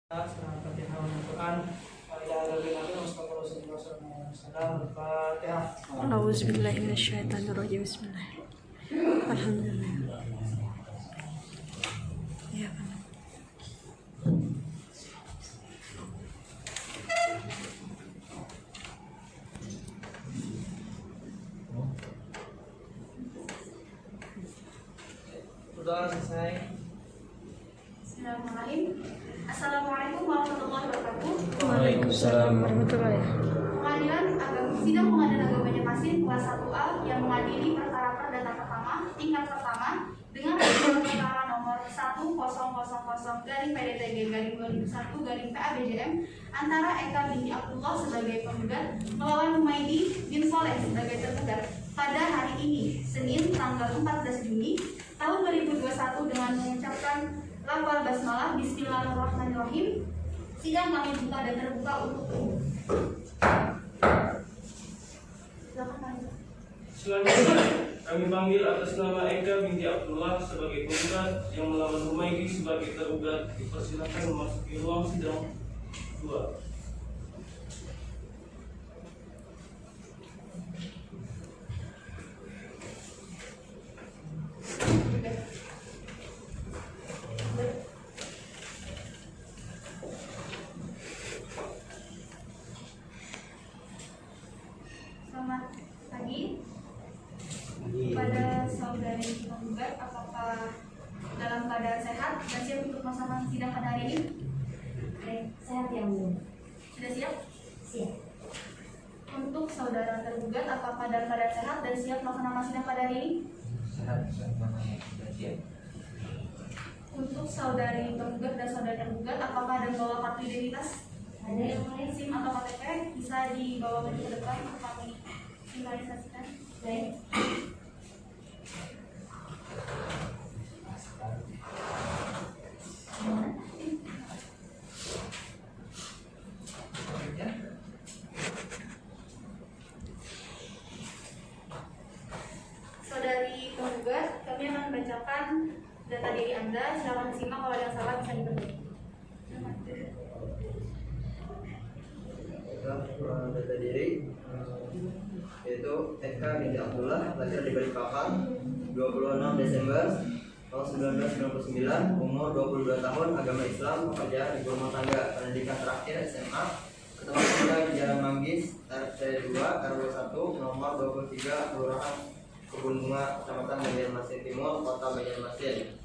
Al-Fatihah Al-Quran. Al-Fatihah. A'udzubillahi minasyaitonirrajim. Bismillah. Alhamdulillah. Ya, Pak. Sudah selesai. Bismillahirrahmanirrahim. Assalamualaikum warahmatullahi wabarakatuh. Waalaikumsalam warahmatullahi wabarakatuh. Pengadilan Agama Sidang Pengadilan Agama Banjarmasin kelas 1A yang mengadili perkara perdata pertama tingkat pertama dengan perkara nomor 1000/PDTG/2001/PABJM antara Eka binti Abdullah sebagai penggugat melawan Humaydi bin Soleh sebagai tergugat pada hari ini Senin tanggal 14 Juni tahun 2021 dengan mengucapkan lafal basmalah Bismillahirrahmanirrahim. Sidang kami buka dan terbuka untuk umum. Selanjutnya, kami panggil atas nama Eka binti Abdullah sebagai penggugat yang melawan Humaydi sebagai tergugat. Dipersilakan memasuki ruang sidang 2. Selamat pagi. Kepada saudari penggugat, apakah dalam keadaan sehat dan siap untuk melaksanakan sidang pada hari ini? Sehat ya Bu? Sudah siap? Siap. Untuk saudara tergugat, apakah dalam keadaan sehat dan siap melaksanakan sidang pada hari ini? Sehat, sudah siap. Untuk saudari tergugat dan saudara tergugat, apakah ada membawa kartu identitas? Ada yang lain? SIM atau KTP bisa dibawa ke depan untuk kami sinkronisasikan. Baik. Saudari penggugat, kami akan membacakan data diri Anda. Silakan disimak, kalau ada yang salah bisa diperbaiki. Data diri yaitu Eka binti Abdullah, lahir di Balikpapan 26 Desember tahun 1999, umur 22 tahun, agama Islam, pekerjaan ibu rumah tangga, pendidikan terakhir SMA, ketemu tinggal di Jalan Manggis, RT 2 RW 1 nomor 23, Kelurahan Kebun Bunga, Kecamatan Banjarmasin Timur, Kota Banjarmasin.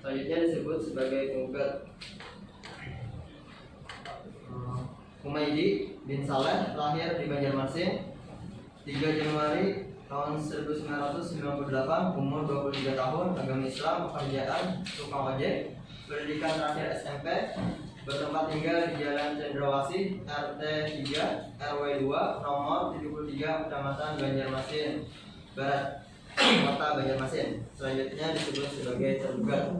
Selanjutnya disebut sebagai penggugat Humaydi bin Saleh, lahir di Banjarmasin 3 Januari tahun 1998, umur 23 tahun, agama Islam, pekerjaan tukang ojek, pendidikan terakhir SMP, bertempat tinggal di Jalan Cendrawasih, RT 3 RW 2 nomor 73, Kecamatan Banjarmasin Barat, Kota Banjarmasin. Selanjutnya disebut sebagai tergugat.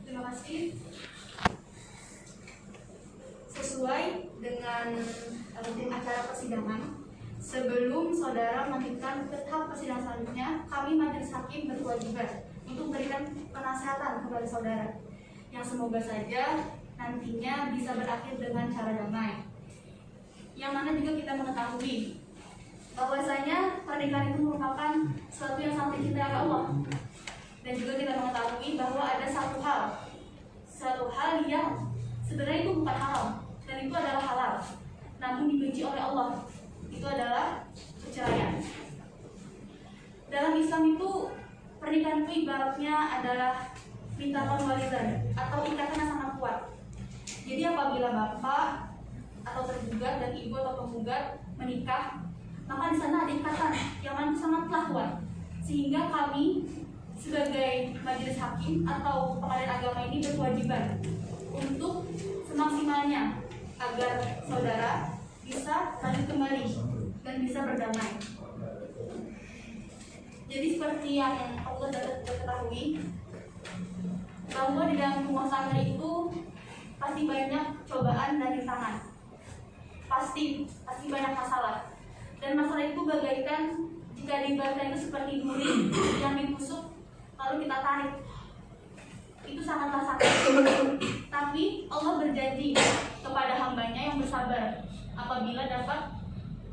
Terima kasih. Sesuai dengan hukum acara persidangan, sebelum saudara melanjutkan ke tahap persidangan selanjutnya, kami majelis hakim berkewajiban untuk memberikan penasehatan kepada saudara yang semoga saja nantinya bisa berakhir dengan cara damai. Yang mana juga kita mengetahui bahwasanya pernikahan itu merupakan sesuatu yang sangat dicintai oleh Allah, dan juga kita mengetahui bahwa ada satu hal yang sebenarnya itu bukan haram dan itu adalah halal, namun dibenci oleh Allah. Itu adalah perceraian. Dalam Islam itu pernikahan itu ibaratnya adalah mithaqan walizan atau ikatan yang sangat kuat. Jadi apabila bapak atau tergugat dan ibu atau penggugat menikah, maka di sana ada ikatan yang sangatlah kuat, sehingga kami sebagai majelis hakim atau pengadilan agama ini berkewajiban untuk semaksimalnya agar saudara bisa lanjut kembali dan bisa berdamai. Jadi seperti yang Allah dapat ketahui, bahwa di dalam rumah tangga itu pasti banyak cobaan dan rintangan, pasti banyak masalah, dan masalah itu bagaikan jika diibaratkan itu seperti duri yang ditusuk lalu kita tarik, itu sangatlah sakit. Tapi Allah berjanji kepada hambanya yang bersabar apabila dapat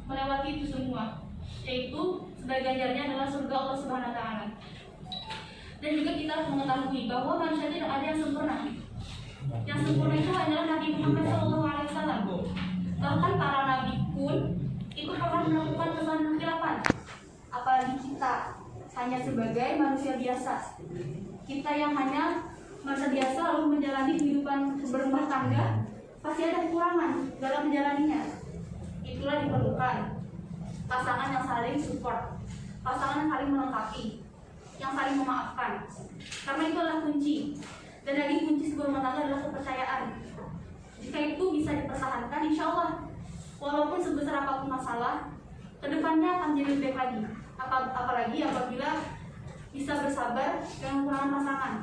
melewati itu semua, yaitu sebagai ganjarnya adalah surga Allah Subhanahu wa taala. Dan juga kita harus mengetahui bahwa manusia tidak ada yang sempurna. Yang sempurna itu hanyalah Nabi Muhammad SAW. Bahkan para nabi pun itu pernah melakukan kesalahan kekhilapan. Apalagi kita hanya sebagai manusia biasa. Kita yang hanya manusia biasa lalu menjalani kehidupan berumah tangga, pasti ada kekurangan dalam menjalaninya. Itulah diperlukan pasangan yang saling support, pasangan yang saling melengkapi, yang saling memaafkan. Karena itu adalah kunci. Dan lagi kunci sebuah rumah tangga adalah kepercayaan. Jika itu bisa dipertahankan, insya Allah walaupun sebesar apapun masalah, kedepannya akan jadi lebih baik lagi. Apalagi apabila bisa bersabar dengan kekurangan pasangan.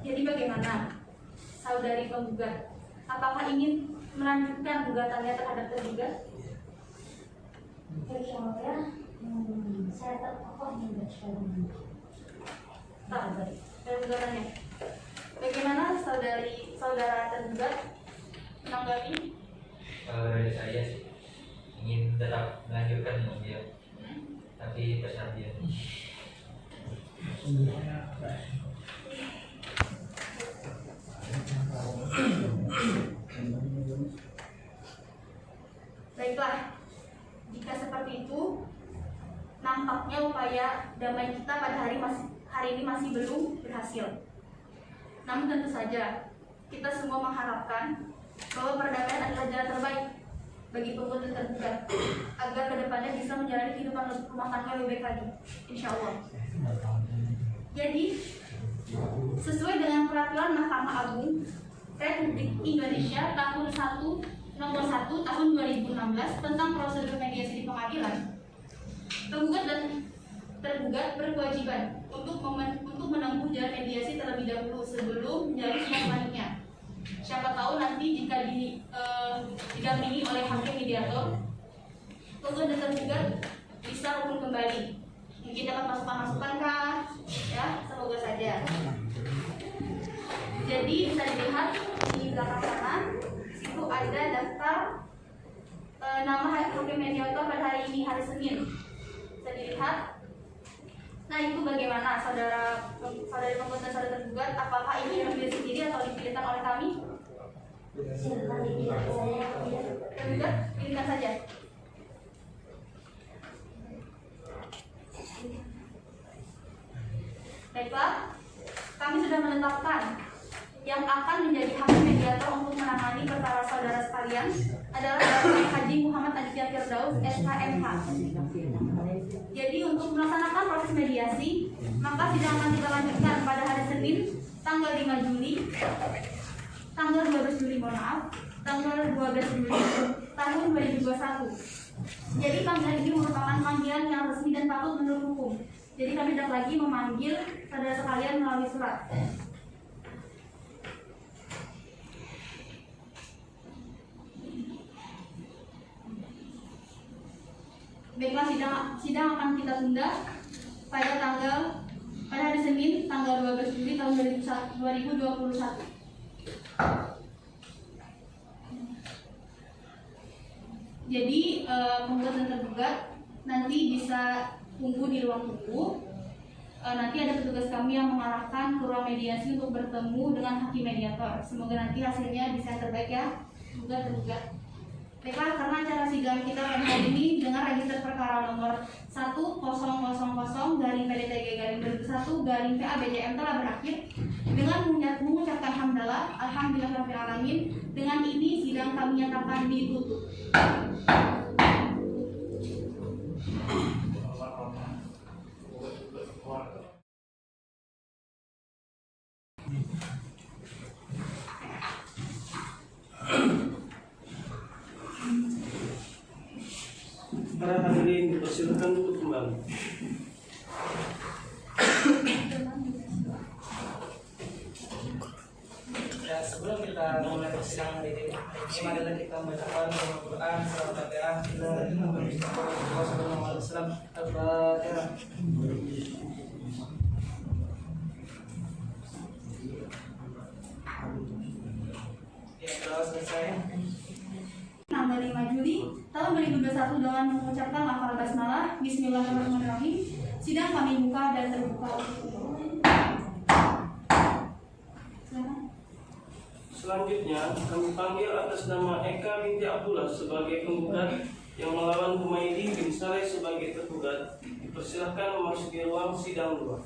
Jadi bagaimana saudari penggugat? Apakah ingin melanjutkan gugatannya terhadap tergugat? Insya Allah, saya tertokoh menggugat Tak, dari gugatannya. Bagaimana saudara tergugat menanggapi? Kalau dari saya sih ingin tetap melanjutkan dia, tapi terserah dia. Baiklah, jika seperti itu, nampaknya upaya damai kita pada hari ini masih belum berhasil. Namun tentu saja, kita semua mengharapkan bahwa perdamaian adalah jalan terbaik bagi penggugat dan tergugat, agar kedepannya bisa menjalani kehidupan rumah tangga lebih baik lagi, insya Allah. Jadi, sesuai dengan peraturan Mahkamah Agung Republik Indonesia tahun 1 nomor 1 tahun 2016 tentang prosedur mediasi di pengadilan, penggugat dan tergugat berkewajiban untuk menempuh jalan mediasi terlebih dahulu sebelum menjalani sidang selanjutnya. Siapa tahu nanti jika didampingi oleh hakim mediator, penggugat dan tergugat bisa rukun kembali. Mungkin dapat masukan-masukan kah? Ya, semoga saja. Jadi bisa dilihat di belakang sana, situ ada daftar nama hakim mediator pada hari ini, hari Senin. Bisa dilihat. Nah, itu bagaimana saudari penggugat dan saudara tergugat? Apakah ini memilih sendiri atau dipilihkan oleh kami? Silakan dipilih saya. Tergugat, pilihkan saja. Baiklah, kami sudah menetapkan yang akan menjadi hakim mediator untuk menangani perkara saudara sekalian adalah Bapak Haji Muhammad Aditya Firdaus, SHMH. Jadi untuk melaksanakan proses mediasi, maka sidang akan kita lanjutkan pada hari Senin, tanggal 5 Juli, tanggal 12 Juli, tanggal 12 Juli tahun 2021. Jadi panggilan ini merupakan panggilan yang resmi dan patut menurut hukum. Jadi kami tidak lagi memanggil saudara sekalian melalui surat. Baiklah, sidang akan kita tunda pada hari Senin tanggal 12 Juli tahun 2021. Jadi penggugat dan tergugat nanti bisa tunggu di ruang tunggu. Nanti ada petugas kami yang mengarahkan ke ruang mediasi untuk bertemu dengan hakim mediator. Semoga nanti hasilnya bisa yang terbaik ya, penggugat dan tergugat. Baiklah, karena acara sidang kita pada hari ini dengan register perkara nomor 1000-PDTG-2001-PABJM telah berakhir dengan mengucapkan hamdalah, alhamdulillahirrahmanirrahim. Dengan ini sidang kami nyatakan ditutup. Para hadirin dipersilakan untuk kembali. Ya, sebelum kita mulai persidangan hari ini, marilah kita membacakan Al-Quran, Surah Al-Fatihah, Al-Fatihah. Ya, telah selesai. Tanggal 5 Juli tahun 2021 dengan mengucapkan lafal basmalah Bismillahirrahmanirrahim. Sidang kami buka dan terbuka untuk umum. Silakan. Selanjutnya, kami panggil atas nama Eka binti Abdullah sebagai penggugat yang melawan Humaydi bin Saleh sebagai tergugat. Dipersilahkan memasuki ruang sidang 2.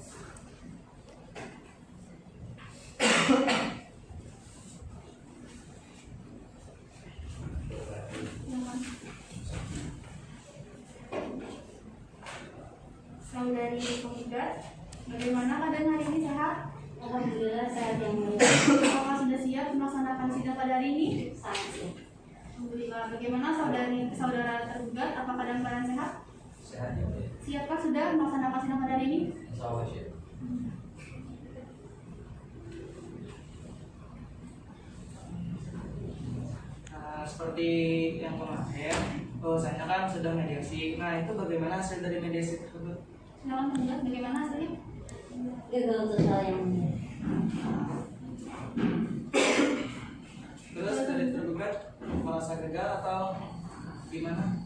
Saudari penggugat, bagaimana keadaan hari ini, sehat? Alhamdulillah sehat yang mulia. Apakah sudah siap melaksanakan sidang pada hari ini? Sangat siap. Alhamdulillah. Bagaimana saudara tergugat? Apakah dalam keadaan sehat? Sehat ya Mulia. Siapkah sudah melaksanakan sidang pada hari ini? Insya Allah siap. Nah, seperti yang kemarin, bahwasanya kan sudah mediasi. Nah, itu bagaimana hasil dari mediasi tersebut? Silakan penggugat, bagaimana hasilnya? Gagal total yang mulia. Terus dari tergugat merasa gagal atau gimana?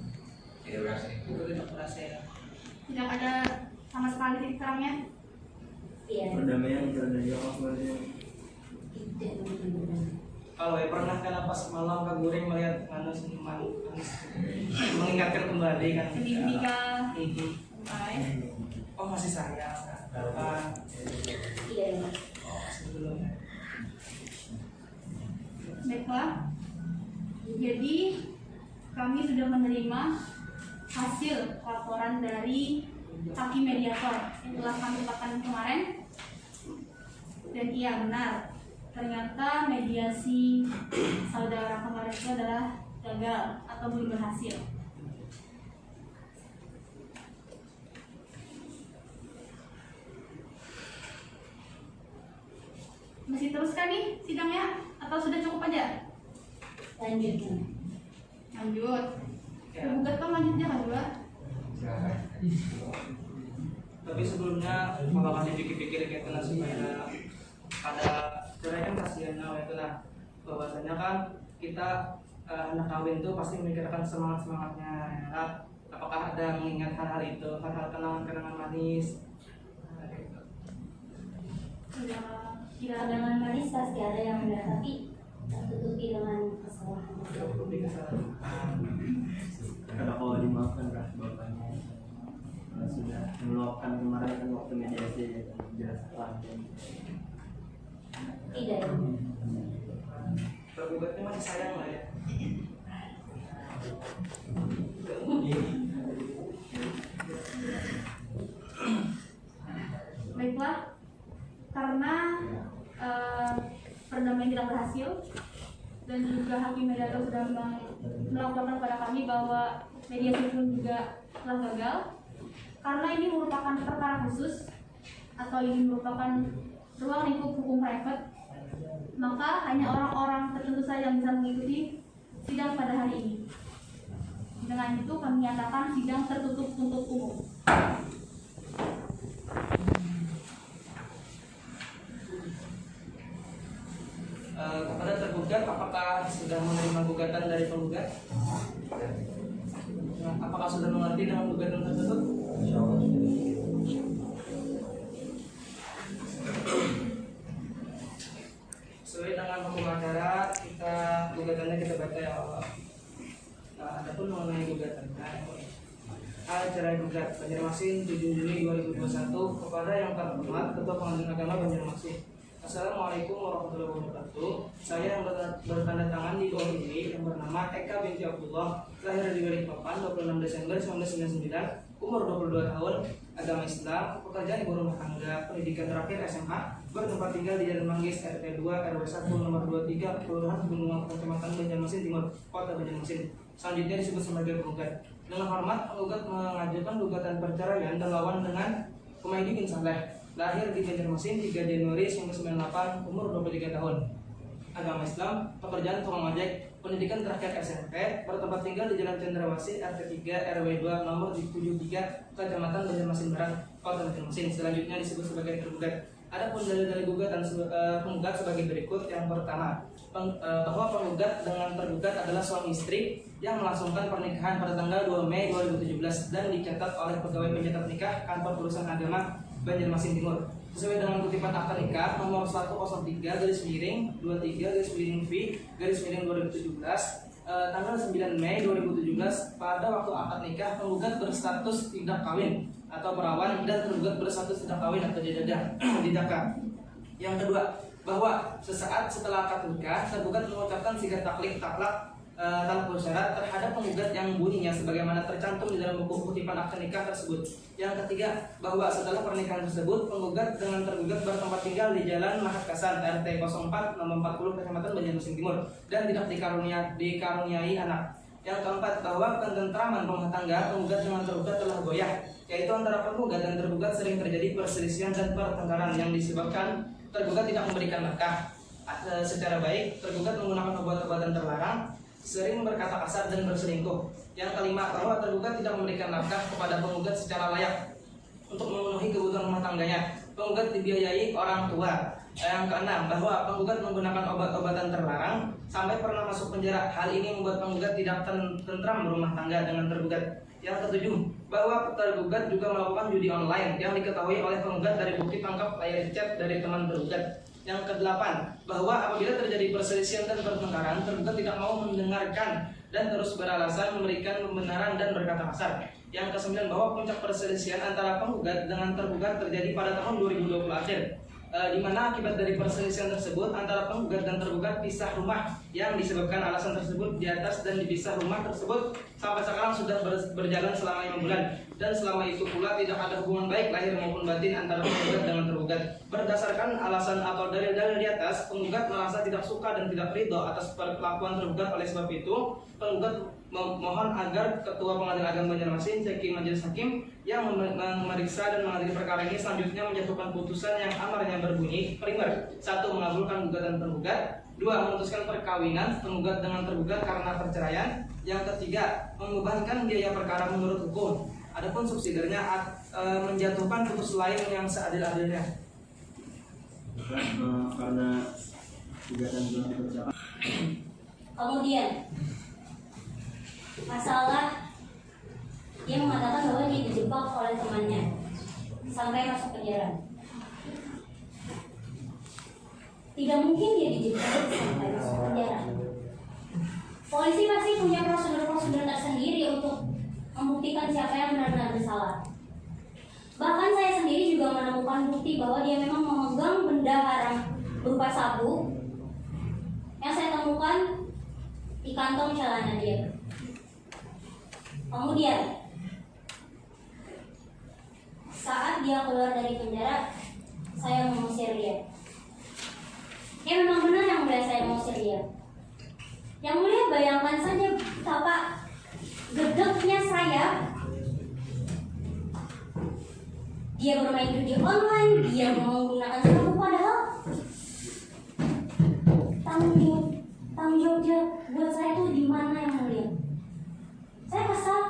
Tidak berhasil. Itu tidak berhasil. Tidak ada sama sekali titik terangnya. Iya. Perdamaian terjadi apa sebenarnya? Tidak benar-benar. Kalau pernah kan pas malam Kak Guring melihat manis mengingatkan kembali kan? Sedih nikah. Mhm. Baik. Oh masih sayang. Apa? Iya. Oh sebelumnya. Baiklah. Jadi kami sudah menerima hasil laporan dari hakim mediator yang telah kami lakukan kemarin. Dan iya benar, ternyata mediasi saudara kemarin itu adalah gagal atau belum berhasil. Masih teruskan nih sidangnya atau sudah cukup aja? Lanjutkan. Lanjut. Ya. Tergugat kan lanjutnya kan juga? Silakan. Tapi sebelumnya kalau kami pikir-pikir kayak kena supaya ada cerai kan kasihan itu nah bahwasanya kan kita anak kawin tuh pasti memikirkan semangatnya ya. Apakah ada mengingat hal-hal itu, hal-hal kenangan-kenangan manis? Nah, kayak gitu. Kenangan manis pasti ada yang ada, tapi tertutupi dengan kesalahan. Tertutupi kesalahan. Karena kalau dimaafkan kah bapaknya sudah meluapkan kemarin kan waktu mediasi jelas lancar. Tidak. Tergugatnya masih sayang lah ya. Baiklah, karena perdamaian tidak berhasil dan juga hakim mediator sudah melaporkan kepada kami bahwa mediasi pun juga telah gagal. Karena ini merupakan perkara khusus atau ini merupakan ruang lingkup hukum private, maka hanya orang-orang tertentu saja yang bisa mengikuti sidang pada hari ini. Dengan itu kami nyatakan sidang tertutup untuk umum. Kepada tergugat, apakah sudah menerima gugatan dari penggugat? Nah, apakah sudah mengerti dengan gugatan tersebut? Insya Allah sudah. Sesuai dengan hukum acara, gugatannya kita baca ya Allah. Nah, adapun mengenai gugatannya, cerai gugat Banjarmasin 7 Juni 2021 kepada yang terhormat Ketua Pengadilan Agama Banjarmasin. Assalamualaikum warahmatullahi wabarakatuh. Saya yang bertanda tangan di bawah ini yang bernama Eka binti Abdullah, lahir di Balikpapan 26 Desember 1999, umur 22 tahun, agama Islam, pekerjaan ibu rumah tangga, pendidikan terakhir SMA, bertempat tinggal di Jalan Manggis RT 2 RW 1 nomor 23 Kelurahan Gunung Kecamatan Banjarmasin Timur, Kota Banjarmasin. Selanjutnya disebut sebagai penggugat. Dengan hormat, penggugat mengajukan gugatan perceraian dan lawan dengan Humaydi bin Saleh, lahir di Banjarmasin 3 Januari 1998, umur 23 tahun. Agama Islam, pekerjaan tukang ojek, pendidikan terakhir SMP, bertempat tinggal di Jalan Cendrawasih RT 3 RW 2 nomor 73 Kecamatan Banjarmasin Barat, Kota Banjarmasin. Selanjutnya disebut sebagai tergugat. Adapun dalil-dalil gugatan penggugat sebagai berikut. Yang pertama, bahwa penggugat dengan tergugat adalah suami istri yang melangsungkan pernikahan pada tanggal 2 Mei 2017 dan dicatat oleh pegawai pencatat nikah Kantor Urusan Agama Banjarmasin Timur sesuai dengan kutipan akta nikah nomor 103-23-V-2017 tanggal 9 Mei 2017. Pada waktu akad nikah, penggugat berstatus tidak kawin atau perawan dan tergugat berstatus tidak kawin atau didaka. Yang kedua, bahwa sesaat setelah akad nikah, tergugat mengucapkan sigat taklak tanpa syarat terhadap penggugat yang bunyinya sebagaimana tercantum di dalam buku kutipan akta nikah tersebut. Yang ketiga, bahwa setelah pernikahan tersebut, penggugat dengan tergugat bertempat tinggal di Jalan Mahakasan RT 04 nomor 40 Kecamatan Banjarmasin Timur dan tidak dikaruniai anak. Yang keempat, bahwa ketentraman rumah tangga penggugat dengan tergugat telah goyah, yaitu antara penggugat dan tergugat sering terjadi perselisihan dan pertengkaran yang disebabkan tergugat tidak memberikan nafkah secara baik, tergugat menggunakan obat-obatan terlarang, sering berkata kasar dan berselingkuh. Yang kelima, bahwa tergugat tidak memberikan nafkah kepada penggugat secara layak untuk memenuhi kebutuhan rumah tangganya. Penggugat dibiayai orang tua. Yang keenam, bahwa penggugat menggunakan obat-obatan terlarang sampai pernah masuk penjara. Hal ini membuat penggugat tidak tentram berumah tangga dengan tergugat. Yang ketujuh, bahwa tergugat juga melakukan judi online yang diketahui oleh penggugat dari bukti tangkap layar chat dari teman tergugat. Yang kedelapan, bahwa apabila terjadi perselisihan dan pertengkaran, tergugat tidak mau mendengarkan dan terus beralasan memberikan pembenaran dan berkata kasar. Yang kesembilan, bahwa puncak perselisihan antara penggugat dengan tergugat terjadi pada tahun 2020 akhir, di mana akibat dari perselisihan tersebut antara penggugat dan tergugat pisah rumah yang disebabkan alasan tersebut di atas, dan dipisah rumah tersebut sampai sekarang sudah berjalan selama 5 bulan, dan selama itu pula tidak ada hubungan baik lahir maupun batin antara penggugat dengan tergugat. Berdasarkan alasan atau dalil-dalil di atas, penggugat merasa tidak suka dan tidak ridho atas perlakuan tergugat. Oleh sebab itu, penggugat mohon agar Ketua Pengadilan Agama Banjarmasin, Seksi Majelis Hakim yang memeriksa dan mengadili perkara ini selanjutnya menjatuhkan putusan yang amarnya berbunyi: primer, 1. Mengabulkan gugatan tergugat. 2. Memutuskan perkawinan penggugat dengan tergugat karena perceraian. Yang ketiga, membebankan biaya perkara menurut hukum. Adapun subsidiarnya menjatuhkan putus lain yang seadil-adilnya. Karena gugatan belum dibacakan. Kemudian masalah dia mengatakan bahwa dia dijebak oleh temannya sampai masuk penjara. Tidak mungkin dia dijebak sampai masuk penjara. Polisi pasti punya prosedur-prosedur tersendiri untuk membuktikan siapa yang benar-benar bersalah. Bahkan saya sendiri juga menemukan bukti bahwa dia memang memegang benda haram berupa sabu yang saya temukan di kantong celana dia. Kemudian saat dia keluar dari penjara, saya mengusir dia. Ya memang benar yang mulia, saya mengusir dia. Yang mulia, bayangkan saja betapa gedeknya saya. Dia bermain judi online, dia menggunakan sabu, padahal tanggung jawab dia buat saya itu di mana yang mulia? Saya kesal,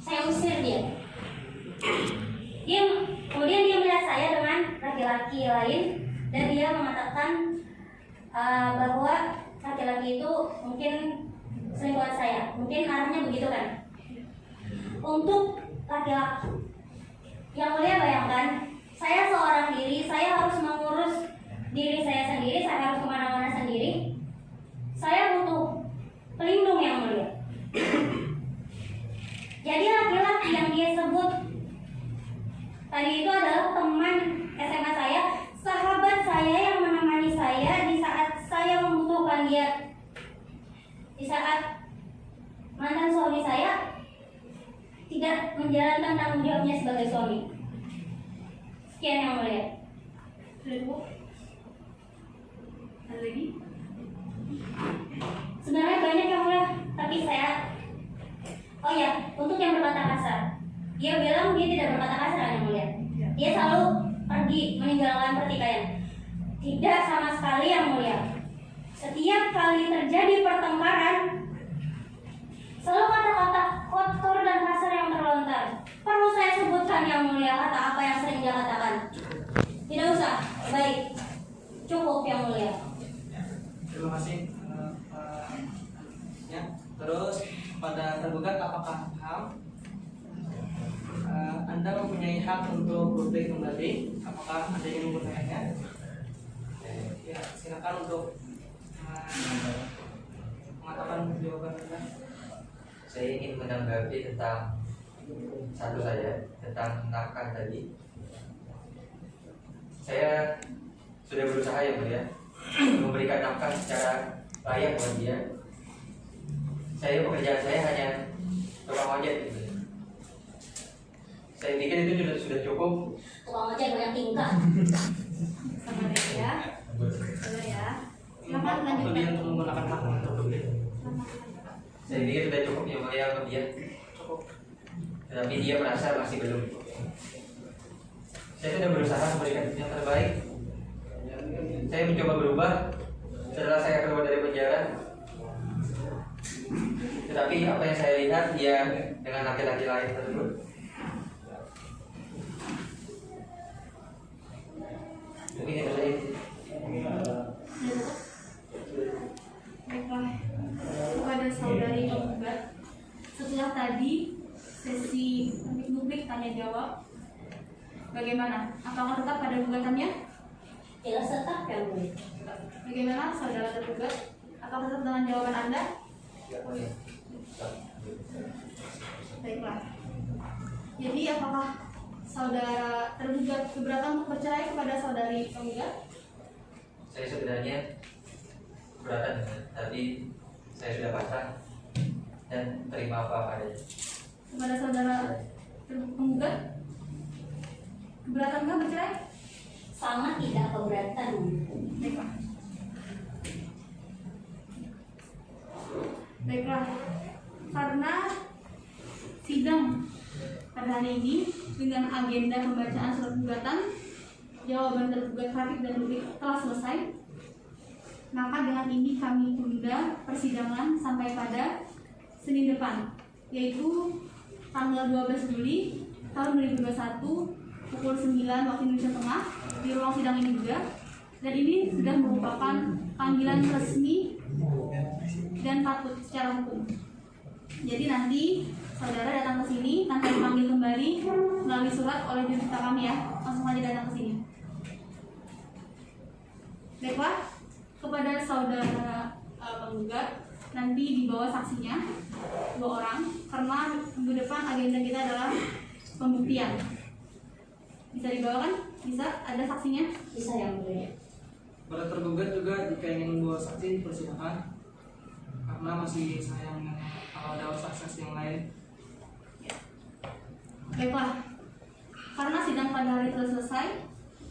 saya usir dia. Kemudian dia melihat saya dengan laki-laki lain dan dia mengatakan bahwa laki-laki itu mungkin selingkuhan saya. Mungkin arahnya begitu kan? Untuk laki-laki yang mulia, bayangkan saya seorang diri, saya harus mengurus diri saya sendiri, saya harus kemana-mana sendiri. Saya butuh pelindung yang mulia. Jadi laki-laki yang dia sebut tadi itu adalah teman SMA saya, sahabat saya yang menemani saya di saat saya membutuhkan dia, di saat mantan suami saya tidak menjalankan tanggung jawabnya sebagai suami. Sekian yang mulia. Ada lagi? Sebenarnya banyak yang mulia, tapi saya untuk yang berkata kasar, dia bilang dia tidak berkata kasar yang mulia. Dia selalu pergi meninggalkan pertikaian. Tidak sama sekali yang mulia. Setiap kali terjadi pertengkaran, selalu kata-kata kotor dan kasar yang terlontar. Perlu saya sebutkan yang mulia kata apa yang sering dia katakan? Tidak usah. Baik. Cukup yang mulia. Terima kasih. Ya. Terus pada tergugat apakah paham? Anda mempunyai hak untuk berpikir kembali. Apakah ada yang ingin bertanya? Ya, silakan untuk mengatakan jawaban Anda. Saya ingin menanggapi tentang satu saja, tentang nafkah tadi. Saya sudah berusaha yang mulia memberikan nafkah secara layak buat dia. Pekerjaan saya hanya tukang ojek gitu. Saya pikir itu sudah cukup. Tukang ojek banyak tingkah. Sabar ya. Sabar ya. Silakan lanjutkan. Dia untuk menggunakan hak untuk Saya pikir sudah cukup yang mulia untuk dia. cukup. Tetapi dia merasa masih belum. Saya sudah berusaha memberikan yang terbaik. Saya mencoba berubah setelah saya keluar dari penjara. Tetapi apa yang saya lihat dia dengan laki-laki lain tersebut. Mungkin itu saja. Baiklah, kepada saudari penggugat, setelah tadi sesi publik tanya jawab, bagaimana? Apakah tetap pada gugatannya? Jelas tetap yang mulia. Bagaimana saudara tergugat? Apakah tetap dengan jawaban Anda? Baiklah. Jadi apakah saudara tergugat keberatan untuk bercerai kepada saudari penggugat? Saya sebenarnya keberatan, tapi saya sudah pasrah dan terima apa adanya. Kepada saudara penggugat, keberatankah bercerai? Sangat tidak keberatan. Baiklah. Baiklah. Karena sidang pada hari ini dengan agenda pembacaan surat gugatan, jawaban tergugat Rafiq dan Lubik telah selesai. Maka dengan ini kami tunda persidangan sampai pada Senin depan, yaitu tanggal 12 Juli tahun 2021 pukul 9 waktu Indonesia Tengah di ruang sidang ini juga. Dan ini sudah merupakan panggilan resmi dan patut secara hukum. Jadi nanti saudara datang ke sini tanpa dipanggil kembali melalui surat oleh jurista kami ya, langsung aja datang ke sini. Baiklah, kepada saudara penggugat nanti dibawa saksinya 2 orang karena minggu depan agenda kita adalah pembuktian. Bisa dibawa kan? Bisa? Ada saksinya? Bisa yang mulia. Pada tergugat juga jika ingin membawa saksi persilakan, karena masih sayang kalau ada saksi yang lain. Baiklah, karena sidang pada hari telah selesai,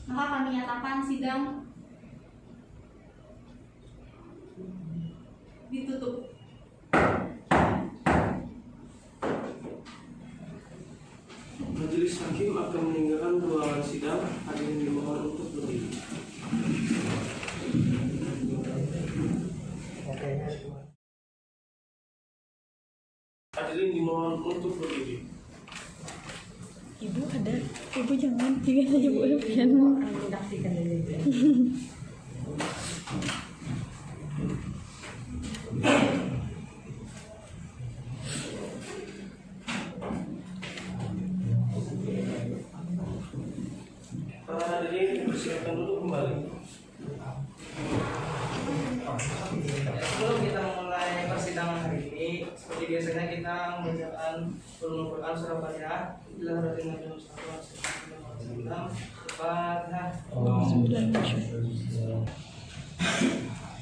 maka kami nyatakan sidang ditutup. Majelis hakim akan meninggalkan ruangan sidang. Hadirin dimohon untuk berdiri. Hadirin dimohon untuk berdiri. Ibu ada, ibu jangan tinggal aja bu piano. Para hadirin dipersilakan duduk kembali. Sebelum kita memulai persidangan hari ini, seperti biasanya kita membacakan ulumul Quran surah Fatihah. Fatihah.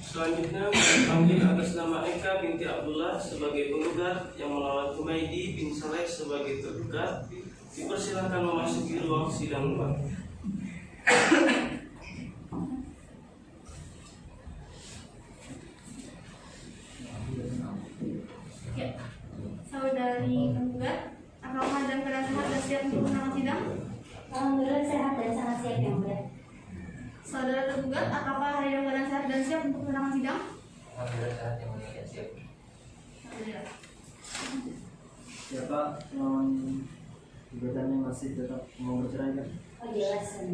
Selanjutnya kami panggil atas nama Eka binti Abdullah sebagai penggugat yang melawan Humaydi bin Saleh sebagai tergugat. Dipersilakan memasuki ruang sidang Pak. Ya, saudari penggugat, apakah dan keadaan sehat dan siap untuk menangani sidang? Alhamdulillah sehat dan sangat siap yang mulia. Saudara tergugat, apakah hari dalam keadaan sehat dan siap untuk menangani sidang? Alhamdulillah saat yang mulia dan siap. Alhamdulillah. Ya Pak, gugatannya masih tetap mau bercerai kan? Oh jelas.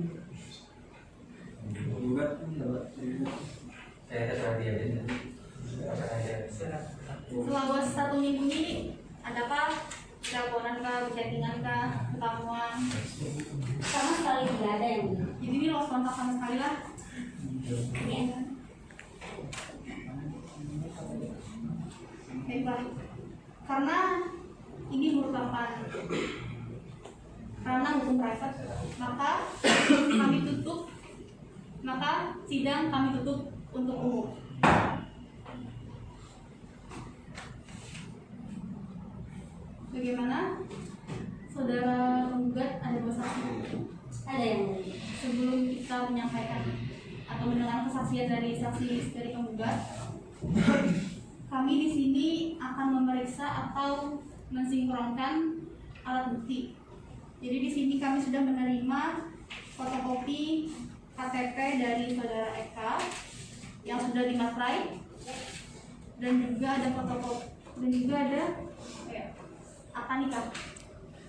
Saya terserah dia aja. Terserah aja. Selama 1 minggu ini adakah teleponan kah, chattingan kah, ketemuan? Sama sekali tidak ada yang benar. Jadi ini lost kontak sama sekali lah. Iya. Baiklah. Karena ini merupakan ranah hukum private, maka sidang kami tutup untuk umum. Bagaimana? Saudara penggugat ada saksi? Ada yang benar. Sebelum kita menyampaikan atau mendengar kesaksian dari saksi dari penggugat, kami di sini akan memeriksa atau mensinkronkan alat bukti. Jadi di sini kami sudah menerima fotokopi KTP dari saudara Eka yang sudah dimaterai, dan juga ada fotokopi dan juga ada akta nikah.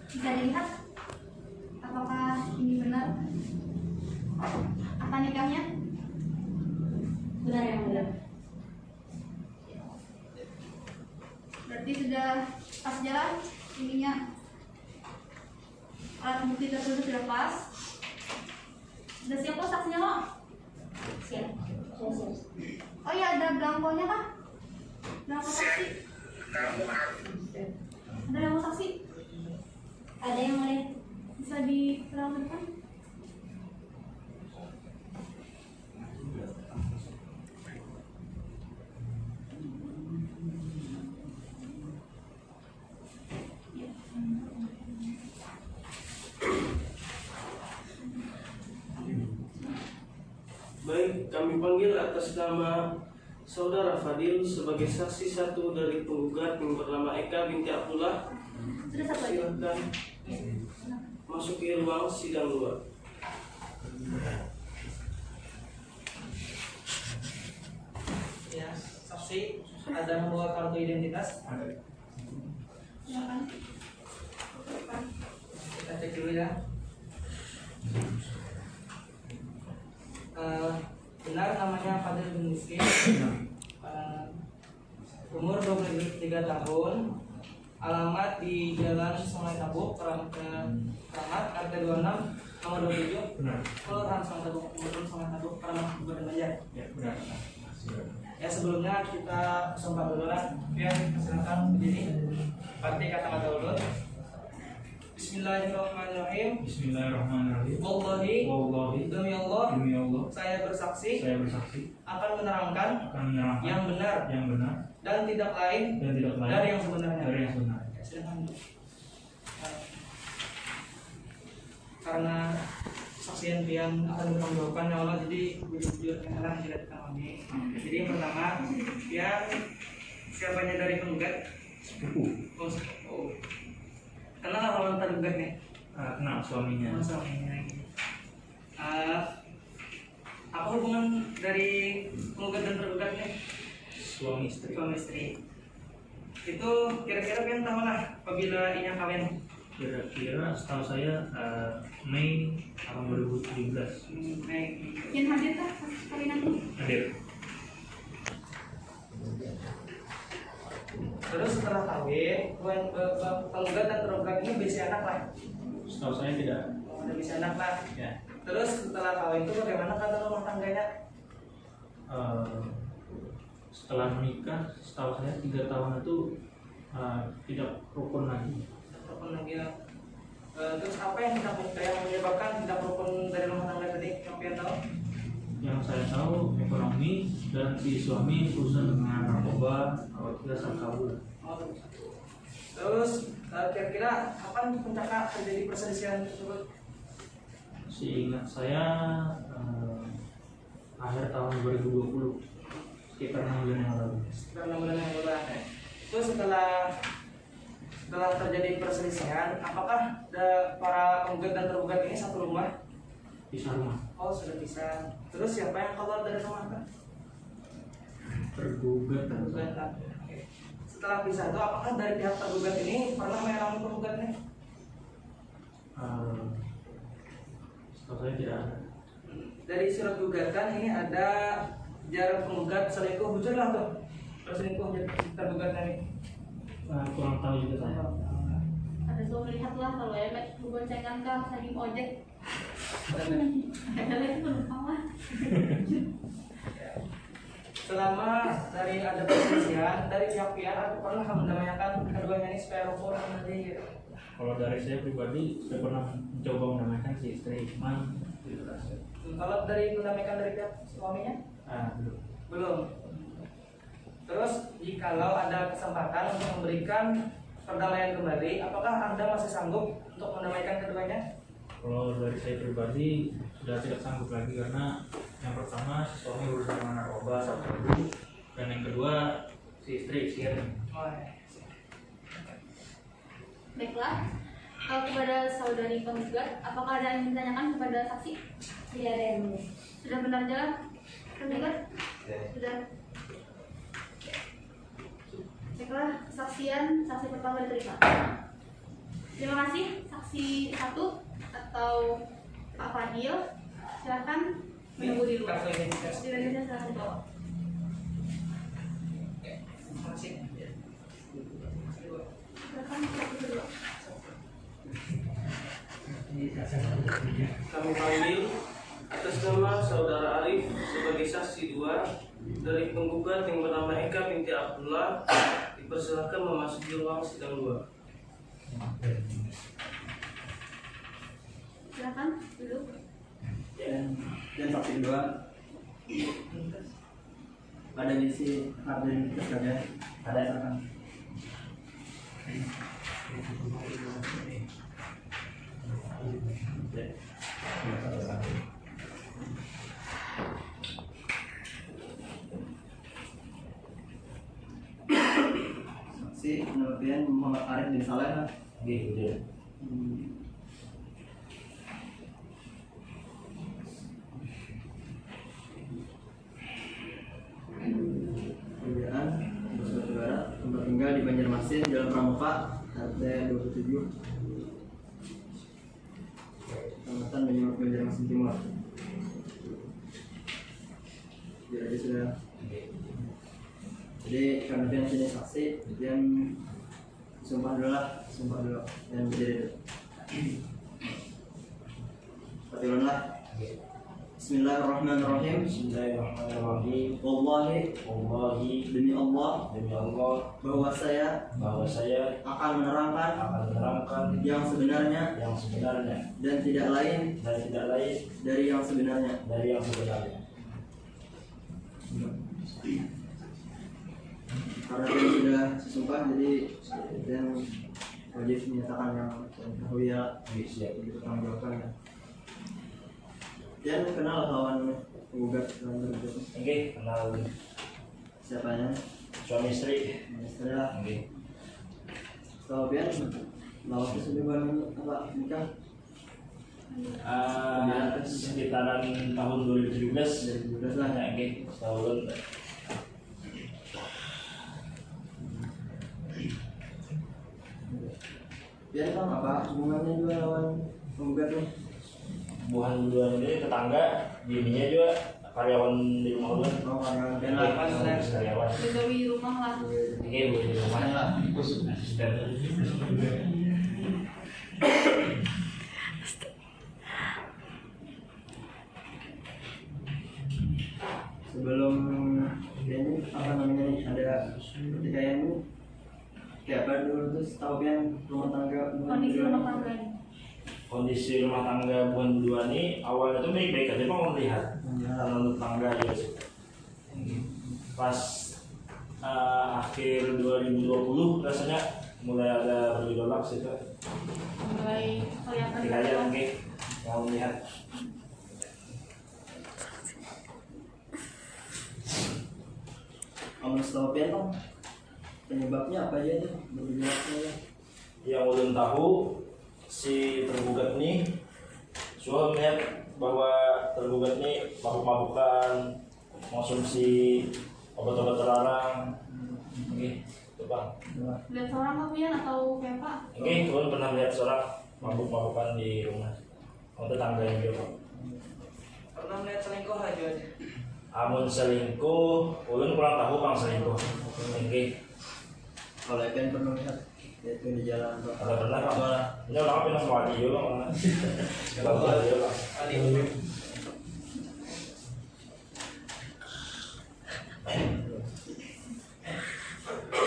Bisa dilihat apakah ini benar akta nikahnya? Benar yang benar. Berarti sudah pas jalan ininya, alat bukti tersebut sudah pas. Sudah siap kok saksinya kok? Siap. Sudah siap. Oh iya, ada belangkonya kah? Belangko saksi? Ada belangko saksi? Ada yang boleh? Bisa diterangkan? Baik, kami panggil atas nama Saudara Fadil sebagai saksi satu dari penggugat yang bernama Eka binti Abdullah. Sudah satu lagi. Silakan masuk ke ruang sidang 2. Ya, saksi ada membawa kartu identitas. Silakan. Kita cek dulu ya. Benar namanya Fadil bin Muslim, umur 23 tahun, alamat di Jalan Sungai Tabuk, Keramat RT 26 nomor 27, Kelurahan Sungai Tabuk, Sungai Tabuk, Keramat Kabupaten Banjar. Ya, sebelumnya kita sumpah dulu lah. Ya, silakan berdiri. Partai kata-kata dulu. Bismillahirrahmanirrahim. Bismillahirrahmanirrahim. Wallahi, demi Allah, saya bersaksi akan menerangkan yang benar dan tidak lain dari yang sebenarnya. Ya, silakan. Karena saksian pian akan bertanggung ya Allah, jadi jujur kenalan tidak kami. Jadi yang pertama, pian siapanya dari penggugat? Oh. Kenal nggak kalau tergugat nih? Kenal suaminya. Suaminya. Apa hubungan dari penggugat dan tergugat nih? Suami istri. Suami istri. Itu kira-kira pian tahu lah apabila inya kawin. Kira-kira setahu saya Mei tahun 2017. Baik. Yang hadir kah kali nanti? Hadir. Terus setelah kawin, penggugat dan tergugat ini bisa anak lah. Setahu saya tidak. Udah bisa anak lah. Ya. Terus setelah kawin itu bagaimana kata rumah tangganya? Setelah menikah, setahu saya 3 tahun itu tidak rukun lagi. Rukun lagi ya. Terus apa yang menyebabkan tidak rukun dari rumah tangga tadi? Yang pian tahu? Yang saya tahu ekonomi dan si suami urusan dengan narkoba atau tidak kabur. Terus kira-kira kapan puncaknya terjadi perselisihan tersebut? Seingat saya akhir tahun 2020, sekitar 6 bulan yang lalu. Sekitar 6 bulan yang lalu. Terus setelah terjadi perselisihan, apakah para penggugat dan tergugat ini satu rumah? Pisah rumah. Oh, sudah bisa. Terus siapa yang keluar dari rumah kan? Tergugat. Tergugat. Oke. Setelah pisah itu, apakah dari pihak tergugat ini pernah menyerang penggugatnya? Setahu saya tidak ada. dari surat gugatan ini ada jarak penggugat selingkuh, betul lah tuh? Selingkuh tergugatnya ini. Kurang tahu juga saya. Ada so melihat lah kalau Emet berboncengan kah lagi ojek. Ada lagi penumpang lah. Selama dari ada perselisihan dari pihak-pihak, aku pernah mendamaikan keduanya ini supaya rukun nanti gitu. Kalau dari saya pribadi, saya pernah mencoba mendamaikan si istri, cuman tidak berhasil. Kalau dari mendamaikan dari pihak suaminya? Belum. Belum. Terus jikalau ada kesempatan untuk memberikan perdamaian kembali, apakah Anda masih sanggup untuk mendamaikan keduanya? Kalau dari saya pribadi sudah tidak sanggup lagi karena yang pertama si suami berusaha dengan narkoba satu dulu, dan yang kedua si istri siaran. Oh, ya. Baiklah. Kalau kepada saudari penggugat, apakah ada yang ditanyakan kepada saksi? Tidak ada yang boleh. Sudah benar jalan? Penggugat? Sudah. Baiklah, kesaksian saksi pertama diterima. Terima kasih saksi 1 atau Pak Fadil. Silakan menunggu di luar. Kartu identitas. Identitasnya silakan bawa. Terima kasih. Silakan menunggu di luar. Kami panggil atas nama Saudara Arif sebagai saksi 2 dari penggugat yang bernama Eka binti Abdullah, dipersilakan memasuki ruang sidang 2. Silakan duduk. Dan saksi kedua ada misi Arden saja ada silakan. Saksi penelitian Muhammad Arif bin Saleh. Gitu. Kerjaan bersaudara tempat tinggal di Banjarmasin, Jalan Pramuka, RT 27, Kecamatan Banjarmasin Timur. Biar aja sudah. Jadi kami di sini saksi dan sumpah dulu dan berdiri. Fatihullah. Bismillahirrahmanirrahim. Bismillahirrahmanirrahim. Wallahi demi Allah bahwa saya akan menerangkan yang sebenarnya dan tidak lain dari yang sebenarnya. Karena dia sudah sumpah, jadi dan wajib menyatakan yang tahu ya, begitu tanggung jawabkan ya. Dan kenal kawan penggugat dalam berikut. Oke, kenal Siapanya? suami istri. Istri lah. Kalau Bian, lawaknya sudah bulan apa nikah? Sekitaran tahun 2017. 2017 lah. Ya, oke, setahun. Bian kan apa hubungannya juga lawan penggugat nih? Bukan dua ini tetangga, bininya juga karyawan di rumah gue. Oh, karena Bian Oke, lah. karyawan. Begawi rumah lah. Oke, gue di rumah lah. Asisten. Sebelum ini apa namanya nih, ada ketika ini kayak apa dulu terus tahu Bian rumah tangga Kondisi rumah tangga ini. Kondisi rumah tangga buan berdua ini awalnya tuh baik-baik aja, mau melihat karena untuk tangga ya. Pas akhir 2020 rasanya mulai ada bergejolak situ. Mulai kelihatan Dikaya oke, mau melihat. Kamu setahu Bian kan penyebabnya apa aja tuh bergejolaknya? Yang ulun tahu si tergugat nih soal melihat bahwa tergugat nih mabuk-mabukan, konsumsi obat-obat terlarang. Oke, itu bang. Lihat seorang kapian atau kayak Pak? Oke, tuan pernah melihat seorang mabuk-mabukan di rumah. Oh, tetangga yang dia bang. Pernah Kalau melihat selingkuh aja. Amun selingkuh, ulun kurang tahu kang selingkuh. Oke. Kalau Evan pernah lihat yaitu di jalan Pak. Ada pernah kang? Ini orang apa yang mau aja juga mana? Kalau aja kang.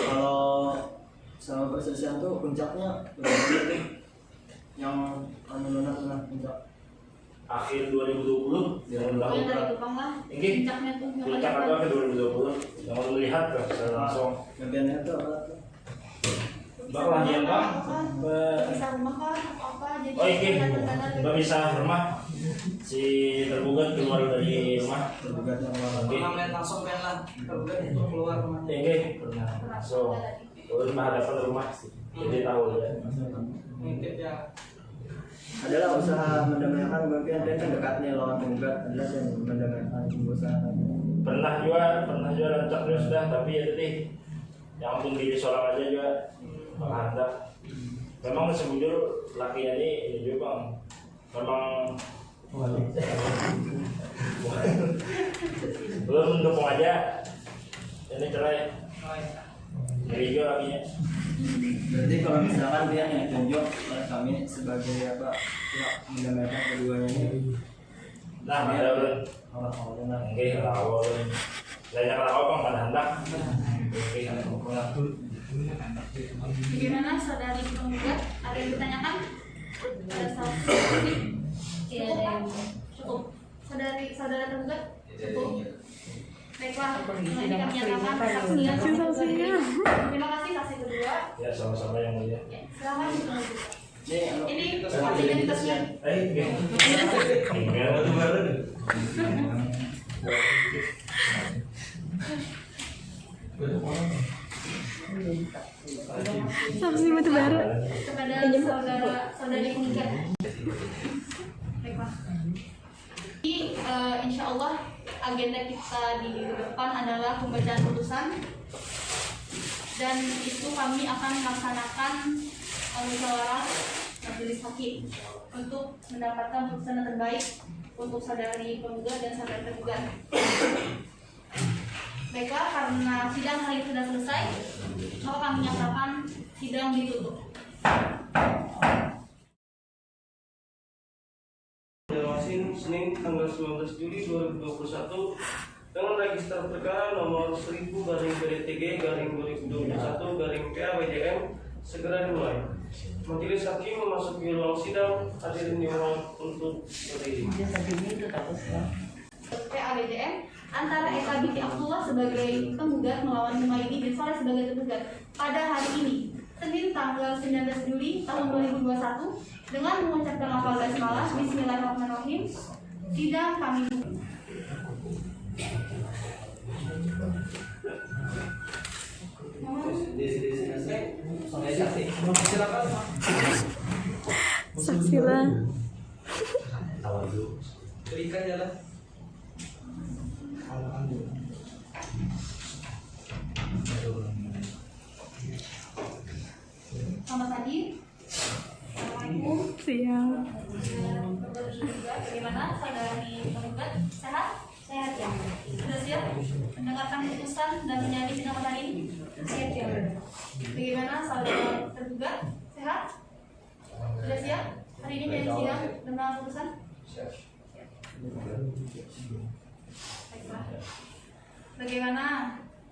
Kalau sama perselisihan tuh puncaknya yang Luna pernah puncak Akhir 2020 yang Pokoknya tahu. dari Jepang lah. Ini Puncaknya tuh yang puncak ada itu akhir 2020 yang mau melihat kan secara langsung. bagiannya tuh apa tuh? Bakal yang bang. bisa rumah kah atau apa jadi Oh ini, tanda-tanda nggak bisa rumah. Si tergugat keluar dari rumah. Tergugatnya keluar. Oke. Pernah melihat langsung kan lah. Tergugat itu keluar rumahnya. Ini pernah langsung. Ulun menghadapan rumah, jadi tahu ya. Ngintip ya. Adalah usaha mendamaikan mungkin dia kan dekatnya lawan penggugat adalah yang mendamaikan usaha. Pernah juga rancak juga sudah, tapi ya tadi yang penting diri seorang aja juga menghantar. Memang sebujur lakinya ini juga bang, memang belum mendukung aja ini cerai. Oh iya. Jadi juga lakinya. Berarti kalau misalkan dia yang ditunjuk oleh kami sebagai apa ya mendamaikan keduanya ini. Nah, ada belum? Awal-awalnya Oke, awal. Lainnya kalau awal bang pada hendak. Oke, bagaimana saudari penggugat ada yang ditanyakan ada satu Tidak ada yang cukup saudara tergugat cukup baiklah ini kami nyatakan kesaksian terima kasih saksi kedua ya sama-sama yang mulia. ya, silakan ini ini identitasnya Email itu baru. Saksi batu bara. kepada saudari penggugat baiklah jadi insya Allah agenda kita di depan adalah pembacaan putusan dan itu kami akan melaksanakan musyawarah majelis hakim untuk mendapatkan putusan yang terbaik untuk saudari penggugat dan saudari tergugat. Baiklah, karena sidang hari ini sudah selesai, maka kami nyatakan sidang ditutup. Banjarmasin, Senin tanggal 19 Juli 2021 dengan register perkara nomor 1000-BDTG-2021-PAWJM segera dimulai. Majelis hakim memasuki ruang sidang, hadirin dimohon untuk berdiri. PAWJM antara Eka binti Abdullah sebagai penggugat melawan Humaydi bin Saleh sebagai tergugat pada hari ini, Senin tanggal 19 Juli tahun 2021 dengan mengucapkan lafal basmalah Bismillahirrahmanirrahim. Sidang kami Saksi lah. Berikan jalan. selamat pagi. Assalamualaikum. Siap. Bagaimana saudari penggugat? Sehat? sehat ya. Sudah siap mendengarkan putusan dan menjalani sidang pada hari ini? Sehat ya. Bagaimana saudara tergugat? Sehat? Sudah siap hari ini menjalani sidang dengan putusan? Baiklah. Bagaimana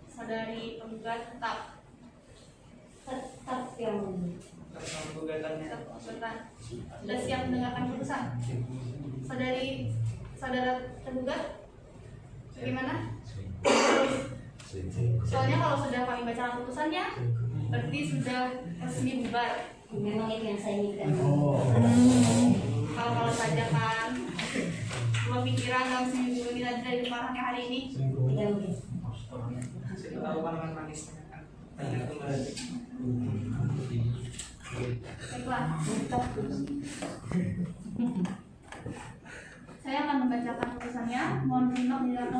saudari penggugat tetap yang Tentang gugatannya. sudah siap mendengarkan putusan? Saudara tergugat bagaimana? Soalnya kalau sudah kami baca putusannya berarti sudah resmi bubar. memang itu yang saya inginkan. Kalau saja kan cuma pikiran dalam seminggu ini tadi dari depan hari ini. Tidak mungkin. Siapa tahu pandangan manisnya kan. Tanya kembali. Baiklah. Saya akan membacakan putusannya. Mohon diterima penjelasan